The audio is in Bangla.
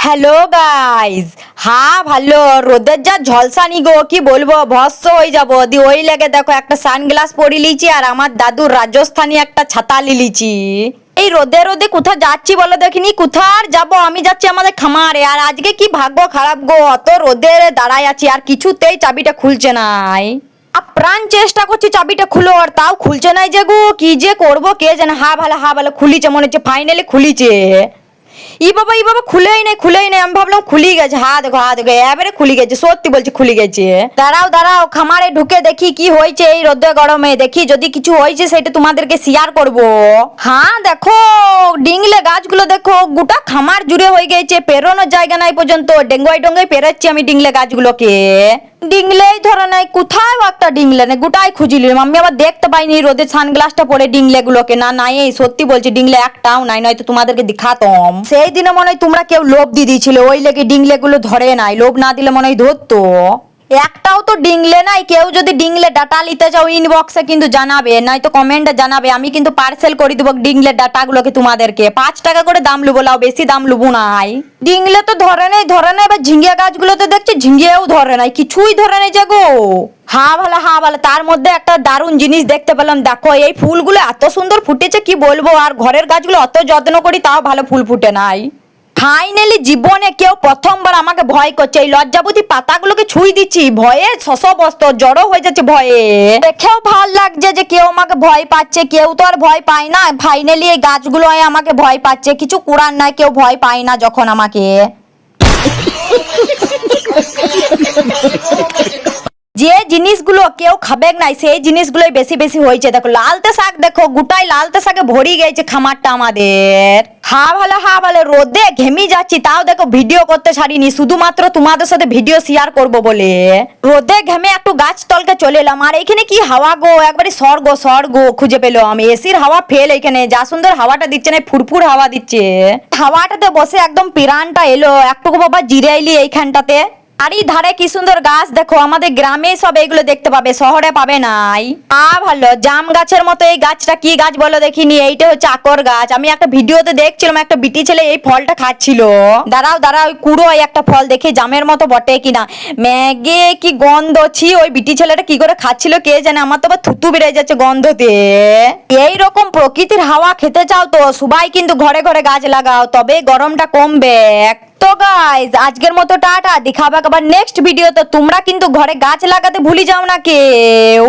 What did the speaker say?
Hello guys. হ্যাঁ ভালো, রোদের যা ঝলসানি গো, কি বলবো, ভস্ম হয়ে যাবো। ওই লেগে দেখো একটা সানগ্লাস পরে লিছি আর আমার দাদুর রাজস্থানী একটা ছাতা লিলিছি। এই রোদে রোদে কোথা যাচ্ছি বলো দেখিনি, কোথার যাব, আমি যাচ্ছি আমাদের খামারে। আর আজকে কি ভাগ্য খারাপ গো, অত রোদে দাঁড়ায় আছি আর কিছুতেই চাবিটা খুলছে নাই। প্রাণ চেষ্টা করছি চাবিটা খুলো, আর তাও খুলছে নাই যে গো, কি যে করবো কে জানে। হা ভালো খুলিছে, মনে হচ্ছে ফাইনালি খুলিছে। ই বাবা খুলেই নেই, আমি ভাবলাম খুলি গেছে। হা দেখো এবারে খুলি গেছে, সত্যি বলছি খুলি গেছে। দাঁড়াও খামারে ঢুকে দেখি কি হয়েছে এই রোদে গরমে। দেখি যদি কিছু হয়েছে সেটা তোমাদেরকে শেয়ার করব। হ্যাঁ দেখো, ডিংলে গাছগুলো দেখো, গোটা খামার জুড়ে হয়ে গেছে, পেরোনোর জায়গা নাই পর্যন্ত। ডেঙ্গাই পেরোচ্ছি আমি ডিংলে গাছগুলোকে। ডিংলেই ধরে নাই, কোথায় একটা ডিংলে নেই, গোটাই খুঁজিলাম আমি, আবার দেখতে পাইনি রোদের সানগ্লাসটা পরে ডিংলে গুলোকে। নাই এই সত্যি বলছি, ডিংলে একটাও নাই, নয়তো তোমাদেরকে দেখাতাম। সেই দিনে মনে হয় তোমরা কেউ লোভ দিয়ে দিয়েছিল, ওই লেগে ডিংলে গুলো ধরে নাই। লোভ না দিলে মনে হয় ধরতো। একটাও তো ডিংলে নাই। কেউ যদি ডিংলে ডাটা নিতে চাও ইনবক্সে কিন্তু জানাবে, নয়তো কমেন্টে জানাবে, আমি কিন্তু পার্সেল করে দেবো ডিংলের ডাটাগুলোকে তোমাদেরকে। 5 টাকা করে দাম লুবো, লাও বেশি দাম লুবো নাই। ডিংলে তো ধরে নাই। এবার ঝিঙ্গিয়া গাছগুলো তো দেখছি ঝিঙ্গিয়াও ধরে নাই, কিছুই ধরে নাই যে গো। হ্যাঁ ভালো, তার মধ্যে একটা দারুণ জিনিস দেখতে পেলাম। দেখো এই ফুলগুলো এত সুন্দর ফুটেছে কি বলবো, আর ঘরের গাছগুলো অত যত্ন করি তাও ভালো ফুল ফুটে নাই। ফাইনালি জীবনে কেউ প্রথমবার আমাকে ভয় করছে। এই লজ্জাবতী পাতাগুলোকে ছুঁই দিচ্ছি, ভয়ে শশবস্ত জড়ো হয়ে যাচ্ছে ভয়ে। দেখেও ভাল লাগছে যে কেউ আমাকে ভয় পাচ্ছে, কেউ তো আর ভয় পায় না। ফাইনালি এই গাছগুলো আমাকে ভয় পাচ্ছে, কিছু করার নাই, কেউ ভয় পায় না যখন আমাকে। যে জিনিসগুলো কেউ খাবে নাই সেই জিনিসগুলোই বেশি বেশি হয়েছে। দেখো লালতে শাক, দেখো গোটাই লালতে শাকে ভরি গেছে খামারটা আমাদের। হ্যাঁ ভালো, রোদে ঘেমি যাচ্ছি, তাও দেখো ভিডিও করতে ছাড়িনি, শুধুমাত্র তোমাদের সাথে ভিডিও শেয়ার করব বলে। রোদে ঘেমে একটু গাছ তলকে চলে এলাম। আর এইখানে কি হাওয়া গো, একবারে স্বর্গ খুঁজে পেলো আমি। এসির হাওয়া ফেল, এখানে যা সুন্দর হাওয়াটা দিচ্ছে না, ফুরফুর হাওয়া দিচ্ছে। হাওয়াটাতে বসে একদম পিরানটা এলো, একটুকু বাবা জিরাইলি এইখানটাতে। আরই ধারে কি সুন্দর গাছ দেখো, আমাদের গ্রামে সব এইগুলো দেখতে পাবে, শহরে পাবে নাই। ভালো জাম গাছের মতো এই গাছটা কি গাছ বলো দেখিনি, এইটা হচ্ছে আকর গাছ। আমি একটা ভিডিওতে দেখছিলাম একটা বিটি ছেলে এই ফলটা খাচ্ছিল। দাঁড়াও ওই কুড়ো একটা ফল দেখি জামের মতো বটে কিনা। ম্যাগে কি গন্ধ, ছি ওই বিটি ছেলেটা কি করে খাচ্ছিল কে জানে, আমার তো আবার থুতু বেড়ে যাচ্ছে গন্ধতে। এইরকম প্রকৃতির হাওয়া খেতে চাও তো সবাই কিন্তু ঘরে ঘরে গাছ লাগাও, তবে গরমটা কমবে। তো গাইজ আজকের মতো টাটা, দেখাবে আবার নেক্সট ভিডিও। তো তোমরা কিন্তু ঘরে গাছ লাগাতে ভুলে যাও না কেউ।